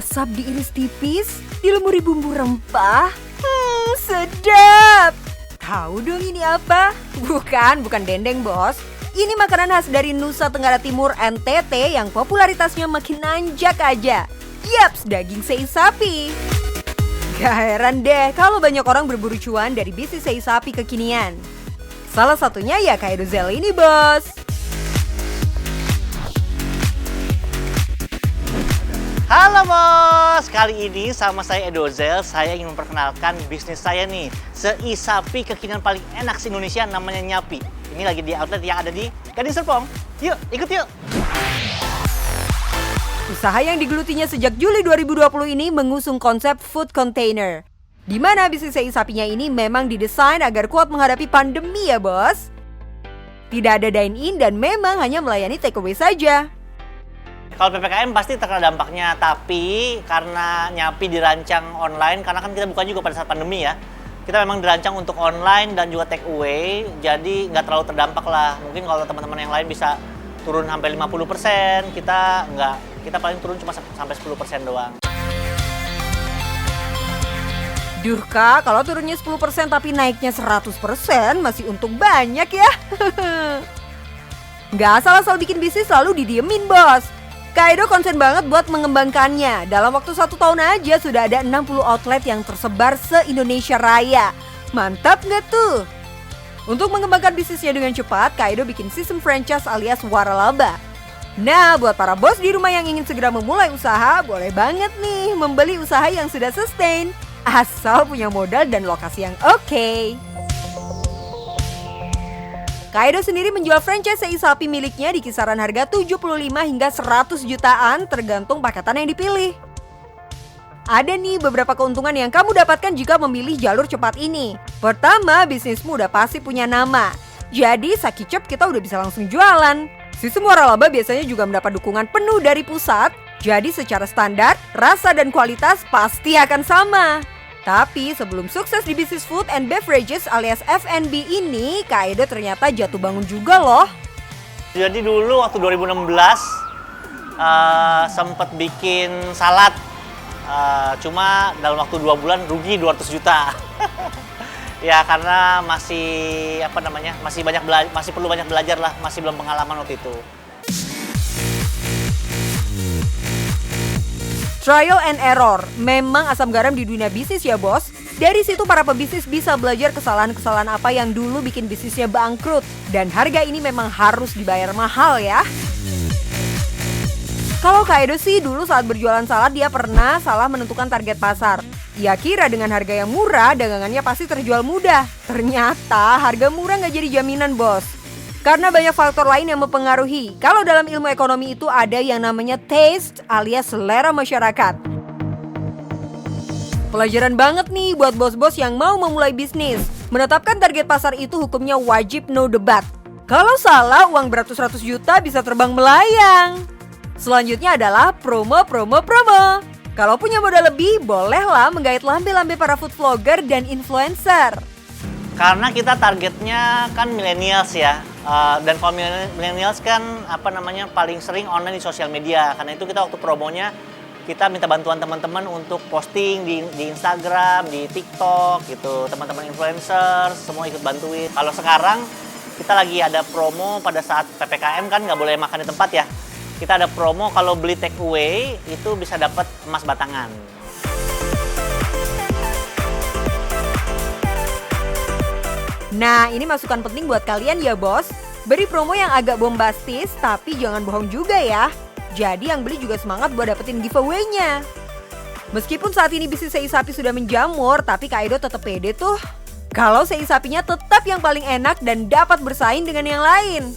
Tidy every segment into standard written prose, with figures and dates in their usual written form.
asap diiris tipis, dilumuri bumbu rempah. Sedap! Tahu dong ini apa? Bukan dendeng bos. Ini makanan khas dari Nusa Tenggara Timur NTT yang popularitasnya makin nanjak aja. Yaps, daging sei sapi. Gak heran deh kalau banyak orang berburu cuan dari bisnis sei sapi kekinian. Salah satunya ya Kak Edozel ini bos. Halo bos, kali ini sama saya Edozel, saya ingin memperkenalkan bisnis saya nih. Sei sapi kekinian paling enak se-Indonesia namanya Nyapi. Ini lagi di outlet yang ada di Gading Serpong. Yuk, ikut yuk! Usaha yang digelutinya sejak Juli 2020 ini mengusung konsep food container. Di mana bisnis sei sapinya ini memang didesain agar kuat menghadapi pandemi ya bos. Tidak ada dine-in dan memang hanya melayani take away saja. Kalau PPKM pasti terkena dampaknya, tapi karena Nyapi dirancang online, karena kan kita bukan juga pada saat pandemi ya. Kita memang dirancang untuk online dan juga take away, jadi nggak terlalu terdampak lah. Mungkin kalau teman-teman yang lain bisa turun sampai 50%, kita nggak. Kita paling turun cuma sampai 10% doang. Duh kak, kalau turunnya 10% tapi naiknya 100% masih untung banyak ya. Nggak asal-asal bikin bisnis lalu didiemin bos. Kak Edo konsen banget buat mengembangkannya. Dalam waktu 1 tahun aja sudah ada 60 outlet yang tersebar se-Indonesia Raya. Mantap nggak tuh? Untuk mengembangkan bisnisnya dengan cepat, Kak Edo bikin sistem franchise alias waralaba. Nah, buat para bos di rumah yang ingin segera memulai usaha, boleh banget nih membeli usaha yang sudah sustain. Asal punya modal dan lokasi yang oke. Kak Edo sendiri menjual franchise sei sapi miliknya di kisaran harga 75 hingga 100 jutaan tergantung paketan yang dipilih. Ada nih beberapa keuntungan yang kamu dapatkan jika memilih jalur cepat ini. Pertama, bisnismu udah pasti punya nama. Jadi sakicep kita udah bisa langsung jualan. Sistem waralaba biasanya juga mendapat dukungan penuh dari pusat. Jadi secara standar, rasa dan kualitas pasti akan sama. Tapi sebelum sukses di bisnis food and beverages alias F&B ini, Kak Edo ternyata jatuh bangun juga loh. Jadi dulu waktu 2016 sempat bikin salad, cuma dalam waktu 2 bulan rugi 200 juta. Ya karena masih masih perlu banyak belajar lah, masih belum pengalaman waktu itu. Trial and error, memang asam garam di dunia bisnis ya bos. Dari situ para pebisnis bisa belajar kesalahan-kesalahan apa yang dulu bikin bisnisnya bangkrut. Dan harga ini memang harus dibayar mahal ya. Kalau Kak Edo sih dulu saat berjualan salad dia pernah salah menentukan target pasar. Ia kira dengan harga yang murah dagangannya pasti terjual mudah. Ternyata harga murah nggak jadi jaminan bos. Karena banyak faktor lain yang mempengaruhi. Kalau dalam ilmu ekonomi itu ada yang namanya taste alias selera masyarakat. Pelajaran banget nih buat bos-bos yang mau memulai bisnis. Menetapkan target pasar itu hukumnya wajib no debat. Kalau salah uang beratus-ratus juta bisa terbang melayang. Selanjutnya adalah promo. Kalau punya modal lebih, bolehlah menggait lambe-lambe para food vlogger dan influencer. Karena kita targetnya kan millennials ya. Dan kalau millennials kan paling sering online di sosial media. Karena itu kita waktu promonya kita minta bantuan teman-teman untuk posting di Instagram, di TikTok gitu. Teman-teman influencer semua ikut bantuin. Kalau sekarang kita lagi ada promo pada saat PPKM kan nggak boleh makan di tempat ya. Kita ada promo kalau beli take away itu bisa dapat emas batangan. Nah, ini masukan penting buat kalian ya bos. Beri promo yang agak bombastis, tapi jangan bohong juga ya. Jadi yang beli juga semangat buat dapetin giveaway-nya. Meskipun saat ini bisnis sei sapi sudah menjamur, tapi Kak Edo tetap pede tuh. Kalau sei sapinya tetap yang paling enak dan dapat bersaing dengan yang lain.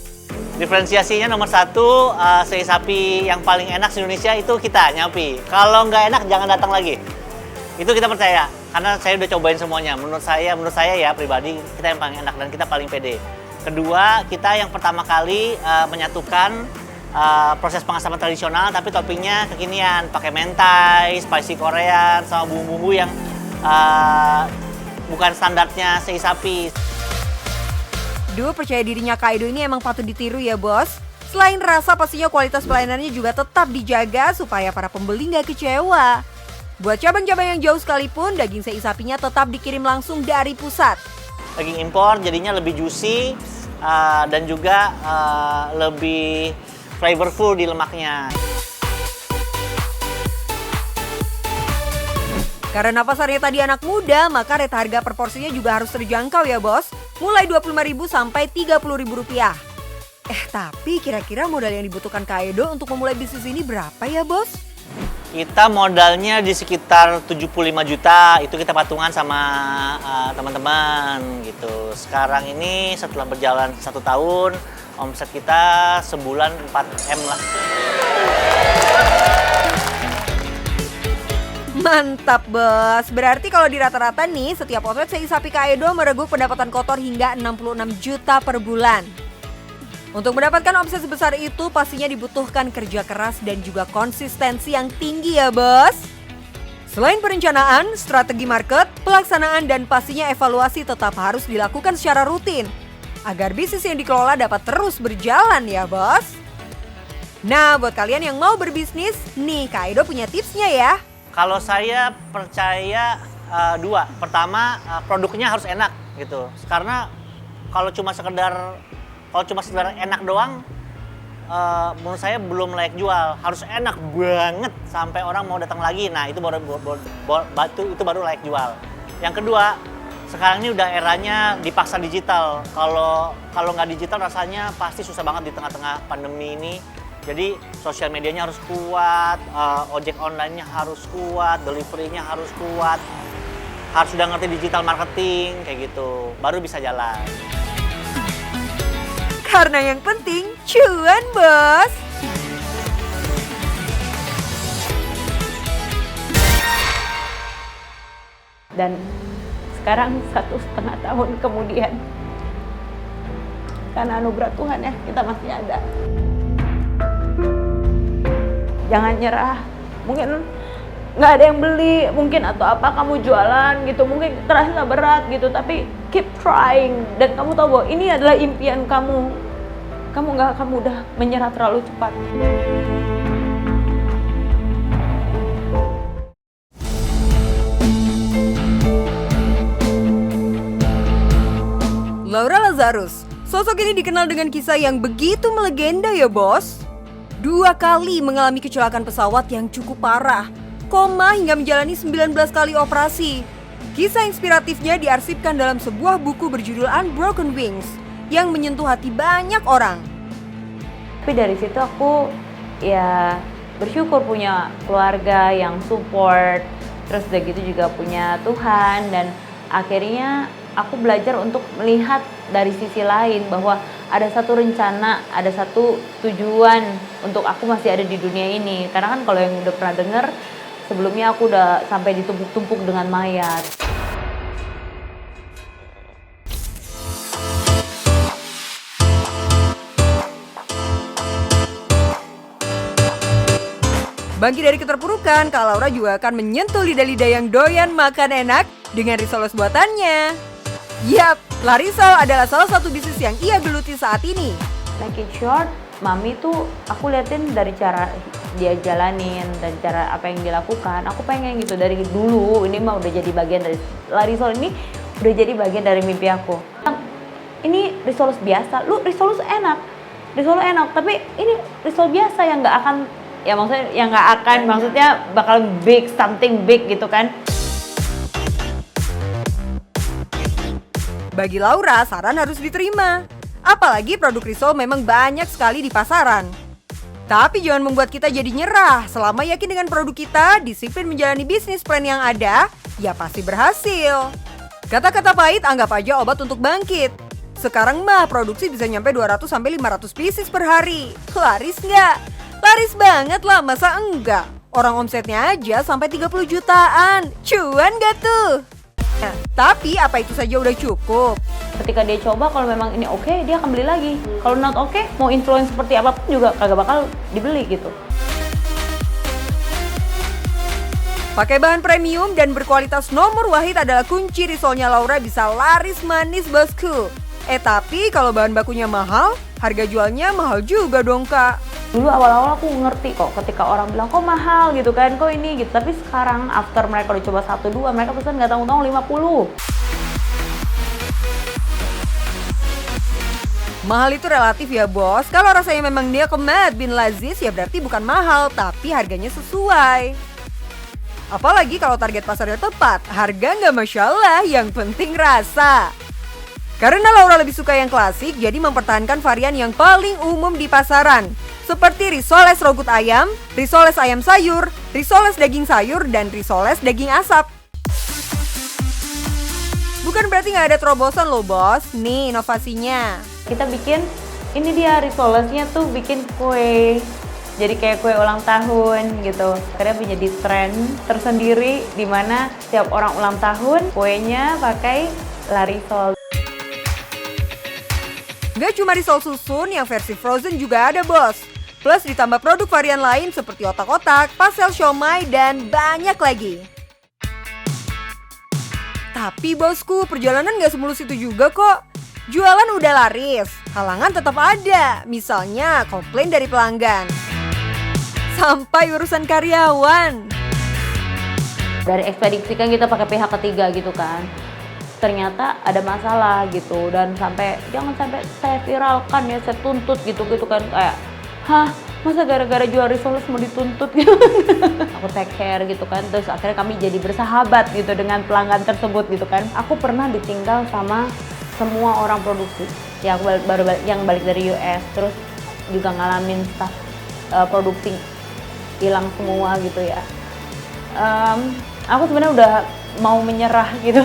Diferensiasinya nomor 1, sei sapi yang paling enak di Indonesia itu kita, Nyapi. Kalau nggak enak jangan datang lagi. Itu kita percaya. Karena saya udah cobain semuanya. Menurut saya ya pribadi kita yang paling enak dan kita paling pede. Kedua, kita yang pertama kali menyatukan proses pengasapan tradisional tapi toppingnya kekinian. Pakai mentai, spicy Korean, sama bumbu-bumbu yang bukan standarnya sei sapi. Duh, percaya dirinya Kak Edo ini emang patut ditiru ya bos. Selain rasa, pastinya kualitas pelayanannya juga tetap dijaga supaya para pembeli nggak kecewa. Buat cabang-cabang yang jauh sekalipun, daging sei sapinya tetap dikirim langsung dari pusat. Daging impor jadinya lebih juicy dan juga lebih flavorful di lemaknya. Karena pasarnya tadi anak muda, maka rate harga per porsinya juga harus terjangkau ya bos. Mulai Rp25.000 sampai Rp30.000. Tapi kira-kira modal yang dibutuhkan Kak Edo untuk memulai bisnis ini berapa ya bos? Kita modalnya di sekitar 75 juta, itu kita patungan sama teman-teman gitu. Sekarang ini setelah berjalan 1 tahun, omset kita sebulan 4M lah. Mantap bos, berarti kalau di rata-rata nih setiap outlet sei sapi Kak Edo mereguk pendapatan kotor hingga 66 juta per bulan. Untuk mendapatkan omset sebesar itu pastinya dibutuhkan kerja keras dan juga konsistensi yang tinggi ya bos. Selain perencanaan, strategi market, pelaksanaan dan pastinya evaluasi tetap harus dilakukan secara rutin agar bisnis yang dikelola dapat terus berjalan ya bos. Nah buat kalian yang mau berbisnis, nih Kak Edo punya tipsnya ya. Kalau saya percaya 2. Pertama, produknya harus enak gitu. Karena kalau cuma sekedar enak doang, menurut saya belum layak jual. Harus enak banget sampai orang mau datang lagi. Nah itu baru layak jual. Yang kedua, sekarang ini udah eranya dipaksa digital. Kalau nggak digital rasanya pasti susah banget di tengah-tengah pandemi ini. Jadi sosial medianya harus kuat, ojek online-nya harus kuat, delivery-nya harus kuat, harus udah ngerti digital marketing kayak gitu, baru bisa jalan. Karena yang penting cuan bos. Dan sekarang 1,5 tahun kemudian, karena anugerah Tuhan ya, kita masih ada. Jangan nyerah, mungkin nggak ada yang beli, mungkin atau apa kamu jualan gitu, mungkin terasa berat gitu, tapi keep trying. Dan kamu tahu bahwa ini adalah impian kamu nggak akan mudah menyerah terlalu cepat. Laura Lazarus, sosok ini dikenal dengan kisah yang begitu melegenda ya bos. 2 kali mengalami kecelakaan pesawat yang cukup parah, koma hingga menjalani 19 kali operasi. Kisah inspiratifnya diarsipkan dalam sebuah buku berjudul Unbroken Wings yang menyentuh hati banyak orang. Tapi dari situ aku ya bersyukur punya keluarga yang support, terus udah gitu juga punya Tuhan, dan akhirnya aku belajar untuk melihat dari sisi lain bahwa ada satu rencana, ada satu tujuan untuk aku masih ada di dunia ini. Karena kan kalau yang udah pernah dengar, sebelumnya aku udah sampai ditumpuk-tumpuk dengan mayat. Bangkit dari keterpurukan, Kak Laura juga akan menyentuh lidah-lidah yang doyan makan enak dengan risoles buatannya. Yap, La Risol adalah salah satu bisnis yang ia geluti saat ini. Make it short, Mami tuh aku liatin dari cara dia jalanin, dari cara apa yang dilakukan. Aku pengen gitu dari dulu, ini mah udah jadi bagian dari La Risol ini, udah jadi bagian dari mimpi aku. Ini risoles biasa, lu risoles enak, tapi ini risol biasa yang nggak akan, ya maksudnya yang nggak akan, maksudnya bakal big, something big gitu kan. Bagi Laura, saran harus diterima. Apalagi produk risol memang banyak sekali di pasaran. Tapi jangan membuat kita jadi nyerah. Selama yakin dengan produk kita, disiplin menjalani bisnis plan yang ada, ya pasti berhasil. Kata-kata pahit anggap aja obat untuk bangkit. Sekarang mah produksi bisa nyampe 200-500 pieces per hari. Laris nggak? Laris banget lah, masa enggak? Orang omsetnya aja sampai 30 jutaan. Cuan gak tuh? Nah, tapi apa itu saja udah cukup? Ketika dia coba, kalau memang ini oke, dia akan beli lagi. Kalau not oke, mau influence seperti apapun juga kagak bakal dibeli gitu. Pakai bahan premium dan berkualitas nomor wahid adalah kunci risolnya Laura bisa laris manis bosku. Tapi kalau bahan bakunya mahal, harga jualnya mahal juga dong kak. Dulu awal-awal aku ngerti kok ketika orang bilang kok mahal gitu kan, kok ini gitu. Tapi sekarang after mereka udah coba 1-2, mereka pesan nggak tanggung-tanggung 50. Mahal itu relatif ya bos. Kalau rasanya memang dia Mad bin Laziz ya berarti bukan mahal, tapi harganya sesuai. Apalagi kalau target pasarnya tepat, harga nggak masalah, yang penting rasa. Karena Laura lebih suka yang klasik, jadi mempertahankan varian yang paling umum di pasaran. Seperti risoles rogut ayam, risoles ayam sayur, risoles daging sayur, dan risoles daging asap. Bukan berarti nggak ada terobosan loh bos, nih inovasinya. Kita bikin, ini dia risolesnya tuh bikin kue. Jadi kayak kue ulang tahun gitu. Akhirnya menjadi tren tersendiri di mana setiap orang ulang tahun kuenya pakai La Risol. Gak cuma risol susun, yang versi frozen juga ada bos. Plus ditambah produk varian lain seperti otak-otak, pastel siomay, dan banyak lagi. Tapi bosku, perjalanan gak semulus itu juga kok. Jualan udah laris, halangan tetap ada. Misalnya komplain dari pelanggan. Sampai urusan karyawan. Dari ekspedisi kan kita pakai pihak ketiga gitu kan. Ternyata ada masalah gitu, dan jangan sampai saya viralkan ya, saya tuntut gitu kan, kayak hah, masa gara-gara jual risoles mau dituntut gitu. Aku take care gitu kan, terus akhirnya kami jadi bersahabat gitu dengan pelanggan tersebut gitu kan. Aku pernah ditinggal sama semua orang produksi yang yang balik dari US, terus juga ngalamin staff produksi hilang semua gitu ya. Aku sebenarnya udah mau menyerah gitu.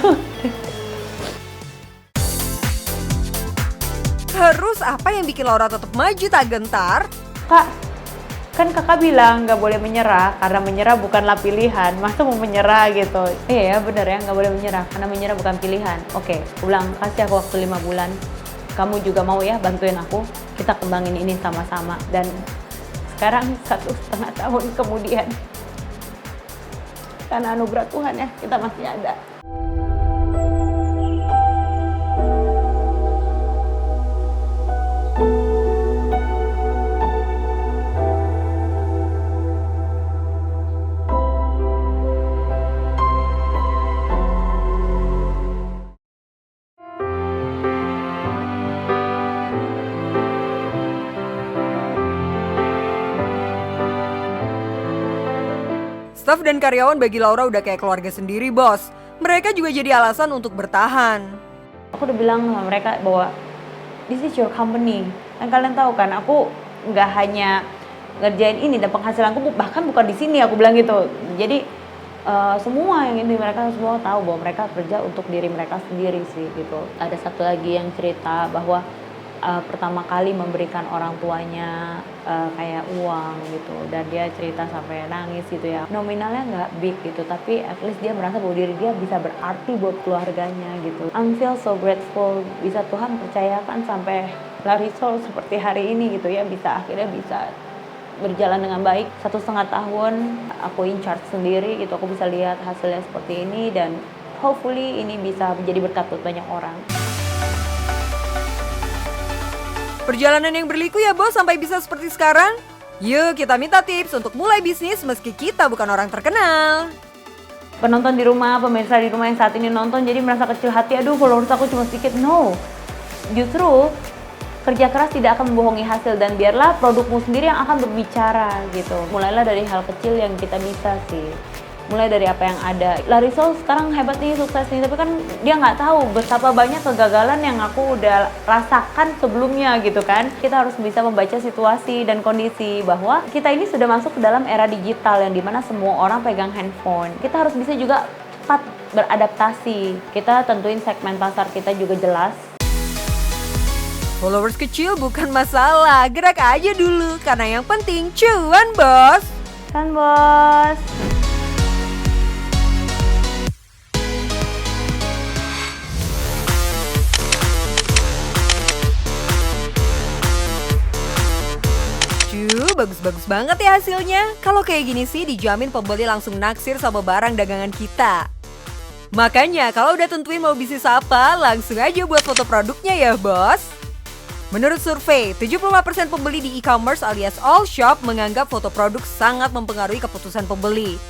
Terus apa yang bikin Laura tetap maju tak gentar? Kak, kan kakak bilang nggak boleh menyerah karena menyerah bukanlah pilihan. Masa mau menyerah gitu? Iya ya bener ya, nggak boleh menyerah karena menyerah bukan pilihan. Oke, aku bilang kasih aku waktu 5 bulan. Kamu juga mau ya bantuin aku? Kita kembangin ini sama-sama. Dan sekarang 1,5 tahun kemudian, karena anugerah Tuhan ya, kita masih ada. Staf dan karyawan bagi Laura udah kayak keluarga sendiri bos. Mereka juga jadi alasan untuk bertahan. Aku udah bilang sama mereka bahwa this is your company. Dan kalian tahu kan, aku nggak hanya ngerjain ini dan penghasilanku bahkan bukan di sini, aku bilang gitu. Jadi semua yang ini mereka semua tahu bahwa mereka kerja untuk diri mereka sendiri sih gitu. Ada satu lagi yang cerita bahwa pertama kali memberikan orang tuanya kayak uang gitu, dan dia cerita sampai nangis gitu ya. Nominalnya nggak big gitu, tapi at least dia merasa bahwa diri dia bisa berarti buat keluarganya gitu. I'm feel so grateful, bisa Tuhan percayakan sampai La Risol seperti hari ini gitu ya, akhirnya bisa berjalan dengan baik. 1,5 tahun aku in charge sendiri gitu, aku bisa lihat hasilnya seperti ini, dan hopefully ini bisa menjadi berkat buat banyak orang. Perjalanan yang berliku ya bos sampai bisa seperti sekarang. Yuk kita minta tips untuk mulai bisnis meski kita bukan orang terkenal. Penonton di rumah, pemirsa di rumah yang saat ini nonton jadi merasa kecil hati, aduh followers aku cuma sedikit. No, justru kerja keras tidak akan membohongi hasil, dan biarlah produkmu sendiri yang akan berbicara gitu. Mulailah dari hal kecil yang kita bisa sih. Mulai dari apa yang ada. La Risol sekarang hebat nih, sukses nih, tapi kan dia nggak tahu betapa banyak kegagalan yang aku udah rasakan sebelumnya gitu kan. Kita harus bisa membaca situasi dan kondisi bahwa kita ini sudah masuk ke dalam era digital yang dimana semua orang pegang handphone. Kita harus bisa juga cepat beradaptasi. Kita tentuin segmen pasar kita juga jelas. Followers kecil bukan masalah, gerak aja dulu karena yang penting cuan bos. Kan bos. Bagus-bagus banget ya hasilnya. Kalau kayak gini sih dijamin pembeli langsung naksir sama barang dagangan kita. Makanya kalau udah tentuin mau bisnis apa, langsung aja buat foto produknya ya bos. Menurut survei, 75% pembeli di e-commerce alias all shop menganggap foto produk sangat mempengaruhi keputusan pembeli.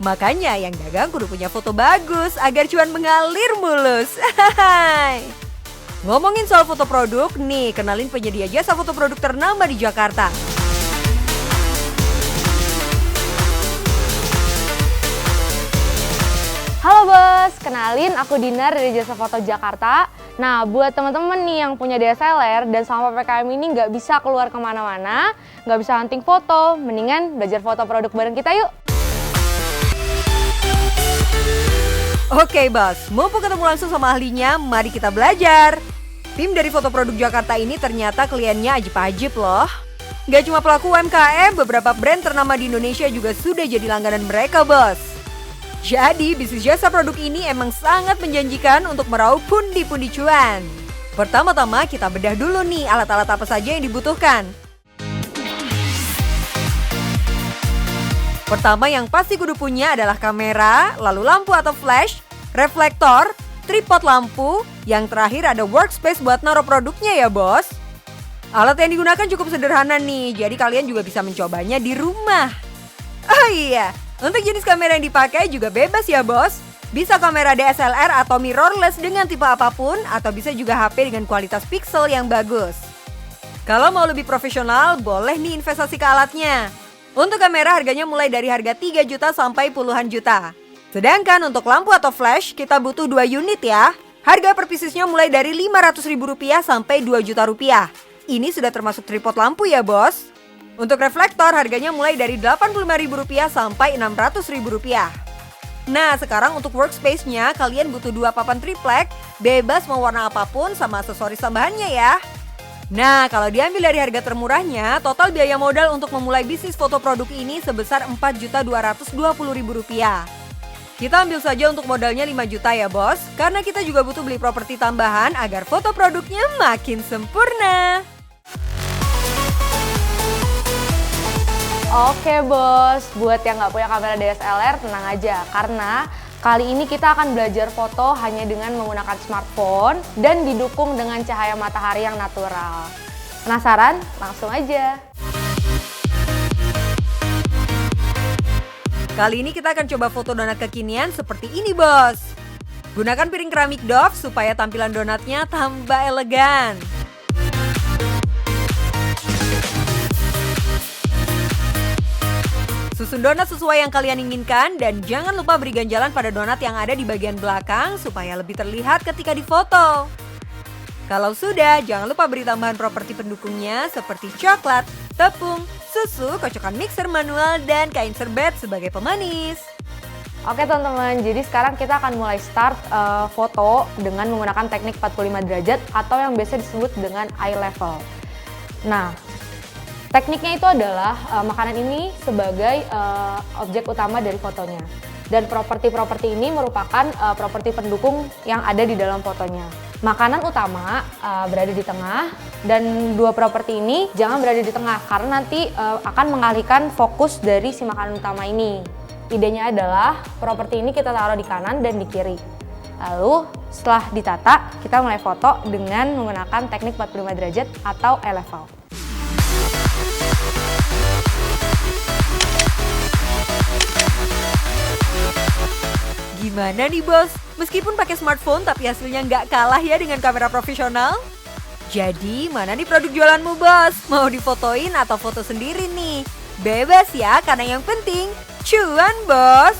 Makanya yang dagang kudu punya foto bagus agar cuan mengalir mulus. Ngomongin soal foto produk, nih kenalin penyedia jasa foto produk ternama di Jakarta. Halo bos, kenalin aku Dinar dari Jasa Foto Jakarta. Nah, buat teman-teman nih yang punya DSLR dan selama PPKM ini nggak bisa keluar kemana-mana, nggak bisa hunting foto, mendingan belajar foto produk bareng kita yuk. Oke bos, mumpung ketemu langsung sama ahlinya, mari kita belajar. Tim dari Foto Produk Jakarta ini ternyata kliennya ajib-ajib loh. Gak cuma pelaku UMKM, beberapa brand ternama di Indonesia juga sudah jadi langganan mereka bos. Jadi, bisnis jasa produk ini emang sangat menjanjikan untuk meraup pundi-pundi cuan. Pertama-tama kita bedah dulu nih alat-alat apa saja yang dibutuhkan. Pertama yang pasti kudu punya adalah kamera, lalu lampu atau flash, reflektor, tripod lampu, yang terakhir ada workspace buat naruh produknya ya bos. Alat yang digunakan cukup sederhana nih, jadi kalian juga bisa mencobanya di rumah. Oh iya, untuk jenis kamera yang dipakai juga bebas ya bos. Bisa kamera DSLR atau mirrorless dengan tipe apapun, atau bisa juga HP dengan kualitas pixel yang bagus. Kalau mau lebih profesional, boleh nih investasi ke alatnya. Untuk kamera harganya mulai dari harga 3 juta sampai puluhan juta. Sedangkan untuk lampu atau flash kita butuh 2 unit ya. Harga per piecesnya mulai dari Rp500.000 sampai Rp2 juta. Ini sudah termasuk tripod lampu ya bos. Untuk reflektor harganya mulai dari Rp85.000 sampai Rp600.000. Nah sekarang untuk workspace-nya kalian butuh 2 papan triplek, bebas mau warna apapun sama aksesoris tambahannya ya. Nah kalau diambil dari harga termurahnya, total biaya modal untuk memulai bisnis foto produk ini sebesar Rp4.220.000. Kita ambil saja untuk modalnya 5 juta ya bos, karena kita juga butuh beli properti tambahan agar foto produknya makin sempurna. Oke bos, buat yang nggak punya kamera DSLR tenang aja, karena kali ini kita akan belajar foto hanya dengan menggunakan smartphone dan didukung dengan cahaya matahari yang natural. Penasaran? Langsung aja. Kali ini kita akan coba foto donat kekinian seperti ini bos. Gunakan piring keramik Dove supaya tampilan donatnya tambah elegan. Susun donat sesuai yang kalian inginkan dan jangan lupa beri ganjalan pada donat yang ada di bagian belakang supaya lebih terlihat ketika difoto. Kalau sudah, jangan lupa beri tambahan properti pendukungnya seperti coklat, tepung, susu, kocokan mixer manual, dan kain serbet sebagai pemanis. Oke teman-teman, jadi sekarang kita akan mulai start foto dengan menggunakan teknik 45 derajat atau yang biasa disebut dengan eye level. Nah, tekniknya itu adalah makanan ini sebagai objek utama dari fotonya. Dan properti-properti ini merupakan properti pendukung yang ada di dalam fotonya. Makanan utama berada di tengah dan 2 properti ini jangan berada di tengah karena nanti akan mengalihkan fokus dari si makanan utama ini. Idenya adalah properti ini kita taruh di kanan dan di kiri. Lalu setelah ditata, kita mulai foto dengan menggunakan teknik 45 derajat atau eye level. Gimana nih bos? Meskipun pakai smartphone tapi hasilnya nggak kalah ya dengan kamera profesional? Jadi mana nih produk jualanmu bos? Mau difotoin atau foto sendiri nih? Bebas ya, karena yang penting cuan bos!